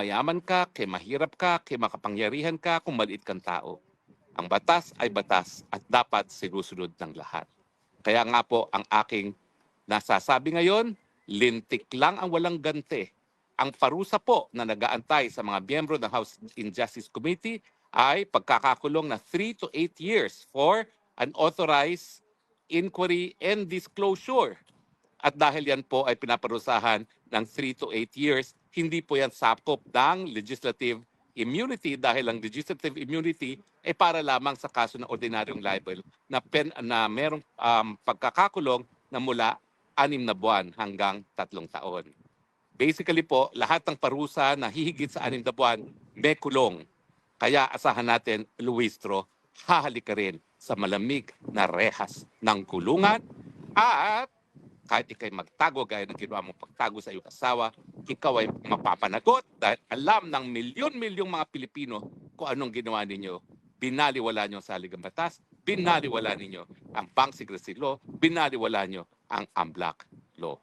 mayaman ka, kay mahirap ka, kay makapangyarihan ka, kung maliit kang tao. Ang batas ay batas at dapat sinusunod ng lahat. Kaya nga po ang aking nasasabi ngayon, lintik lang ang walang ganti. Ang parusa po na nag-aantay sa mga miyembro ng House Injustice Committee ay pagkakakulong na 3 to 8 years for unauthorized inquiry and disclosure. At dahil yan po ay pinaparusahan ng 3 to 8 years, hindi po yan sakop ng legislative immunity dahil ang legislative immunity ay para lamang sa kaso ng ordinaryong libel na merong pagkakakulong na mula 6 na buwan hanggang 3 taon. Basically po, lahat ng parusa na hihigit sa 6 na buwan, may kulong. Kaya asahan natin, Luistro, hahalik ka rin sa malamig na rehas ng kulungan at kahit ikay magtago gaya ng ginawa mong pagtago sa iyong asawa, ikaw ay mapapanagot dahil alam ng milyon-milyong mga Pilipino kung anong ginawa ninyo. Binaliwala nyo sa saligang batas, binaliwala ninyo ang Bank Secrecy Law, binaliwala nyo ang AMLAC Law.